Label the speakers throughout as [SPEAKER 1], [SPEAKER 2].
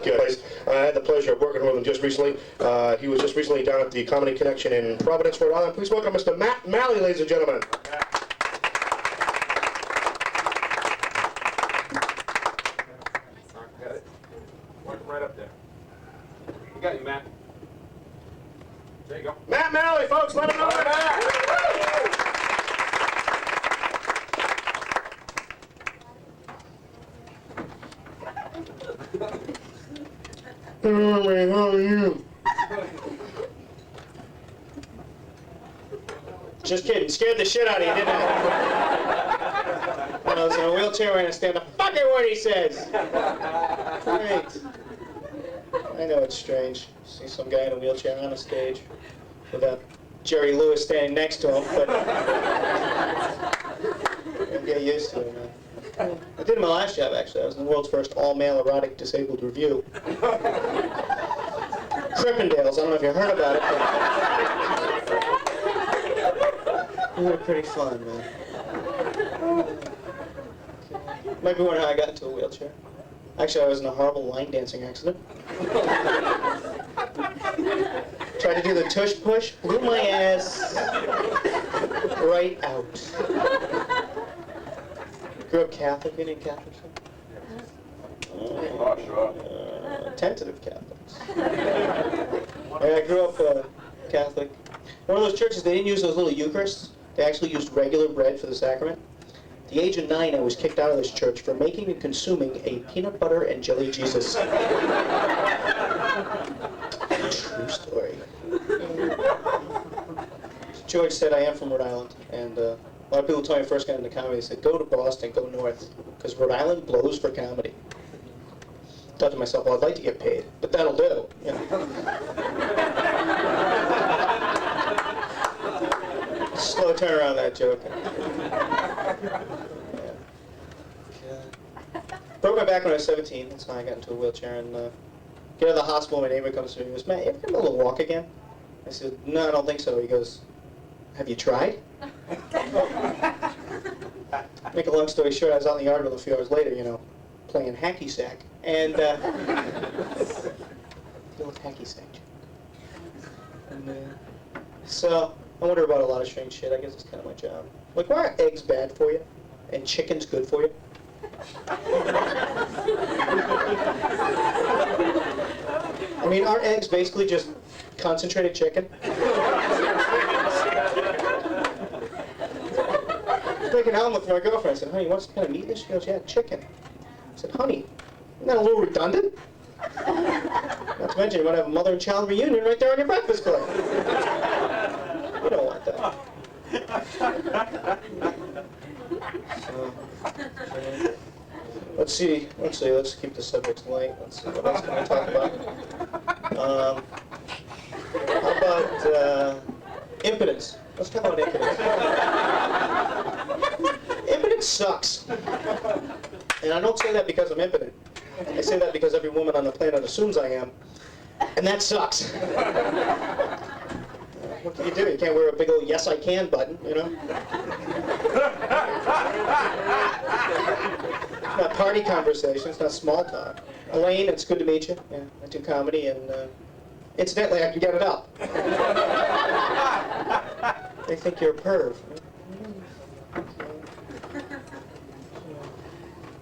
[SPEAKER 1] good. I had the pleasure of working with him just recently. He was just recently down at the Comedy Connection in Providence, Rhode Island. Please welcome Mr. Malley, ladies and gentlemen.
[SPEAKER 2] Got it. Walk him right up there. We got you, Matt. There you go.
[SPEAKER 1] Matt Malley, folks, let him know. Hey, how are you? Just kidding. Scared the shit out of you, didn't I? When I was in a wheelchair, I understand the fucking word he says. Great. I know it's strange. See some guy in a wheelchair on a stage without Jerry Lewis standing next to him, but I'll get used to it, man. I did my last job, actually. I was in the world's first all-male erotic disabled review. Crippendales, I don't know if you heard about it, but they were pretty fun, man. Might be wondering how I got into a wheelchair. Actually, I was in a horrible line dancing accident. Tried to do the tush push, blew my ass right out. Grew up Catholic, Indian Catholic? Tentative Catholics. I grew up Catholic. One of those churches, they didn't use those little Eucharists. They actually used regular bread for the sacrament. At the age of 9, I was kicked out of this church for making and consuming a peanut butter and jelly Jesus. True story. George said, I am from Rhode Island, and a lot of people told me first got into comedy, they said, go to Boston, go north, because Rhode Island blows for comedy. I thought to myself, well, I'd like to get paid, but that'll do. You know? Slow turnaround, that joke. Yeah. Broke my back when I was 17, that's how I got into a wheelchair, and get out of the hospital, my neighbor comes to me and goes, Matt, you ever been able to walk again? I said, no, I don't think so. He goes, have you tried? Make a long story short, I was out in the yard with him a few hours later, you know, playing hacky sack. And, the old hacky sack joke. And, so, I wonder about a lot of strange shit. I guess it's kind of my job. Like, why are eggs bad for you? And chicken's good for you? I mean, aren't eggs basically just concentrated chicken? Making an omelet for my girlfriend. I said, honey, what's kind of meat? She goes, yeah, chicken. I said, honey, isn't that a little redundant? Not to mention, you might have a mother and child reunion right there on your breakfast plate. You don't want that. Let's see, let's keep the subjects light. Let's see, what else can I talk about? How about impotence? Let's talk about impotence. Impotence sucks. And I don't say that because I'm impotent. I say that because every woman on the planet assumes I am. And that sucks. What can you do? You can't wear a big old yes I can button, you know? It's not party conversation, it's not small talk. Elaine, it's good to meet you. Yeah, I do comedy, and incidentally, I can get it up. They think you're a perv.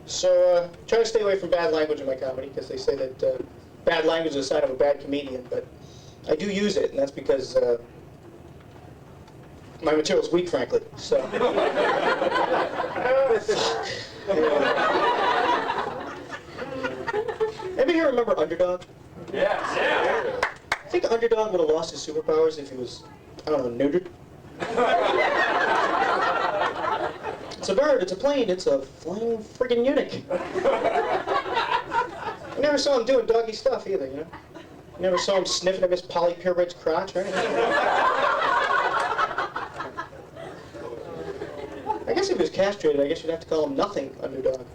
[SPEAKER 1] So, try to stay away from bad language in my comedy, because they say that bad language is a sign of a bad comedian, but I do use it, and that's because my material's weak, frankly, so. Anybody here remember Underdog?
[SPEAKER 2] Yes. Yeah.
[SPEAKER 1] I think Underdog would have lost his superpowers if he was, I don't know, neutered. It's a bird, it's a plane, it's a flying friggin' eunuch. I never saw him doing doggy stuff either, you know? I never saw him sniffing at Miss Polly Purebred's crotch or anything. I guess if he was castrated, I guess you'd have to call him nothing Underdog.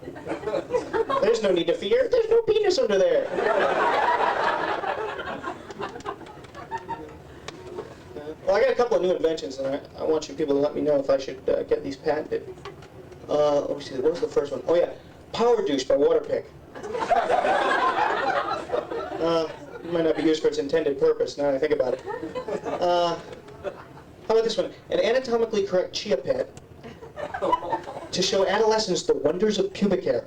[SPEAKER 1] There's no need to fear, there's no penis under there. Well, I got a couple of new inventions, and I want you people to let me know if I should get these patented. Let me see, what was the first one? Oh yeah, Power Douche by Waterpik. It might not be used for its intended purpose, now that I think about it. How about this one? An anatomically correct chia pet to show adolescents the wonders of pubic hair.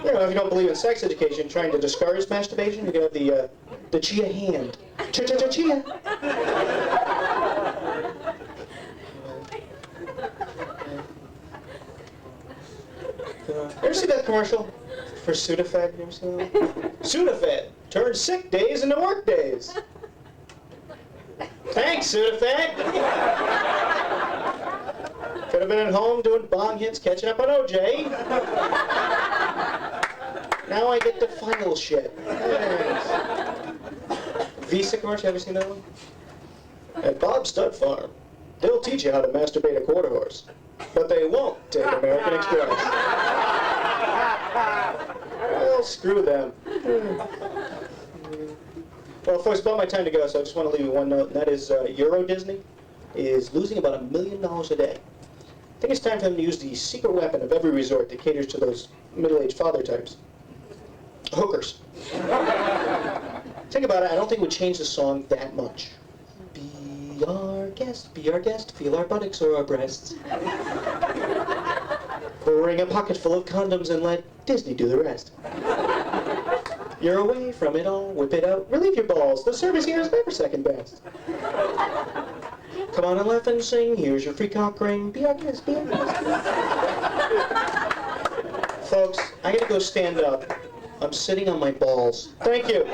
[SPEAKER 1] You know, if you don't believe in sex education, trying to discourage masturbation, you can have the chia hand. Chia. Ever see that commercial for Sudafed? You ever seen that? Sudafed turns sick days into work days. Thanks, Sudafed. Could have been at home doing bong hits, catching up on OJ. Now I get to file shit. Thanks. Visa commercial, ever seen that one? At Bob's Stud Farm, they'll teach you how to masturbate a quarter horse, but they won't take American Express. Well, screw them. Well, folks, it's about my time to go, so I just want to leave you one note, and that is Euro Disney is losing about $1 million a day. I think it's time for them to use the secret weapon of every resort that caters to those middle-aged father types. Hookers. Think about it, I don't think it would change the song that much. Be our guest, feel our buttocks or our breasts. Bring a pocket full of condoms and let Disney do the rest. You're away from it all, whip it out, relieve your balls. The service here is never second best. Come on and laugh and sing, here's your free cock ring. Be our guest, be our guest. Folks, I gotta go stand up. I'm sitting on my balls. Thank you.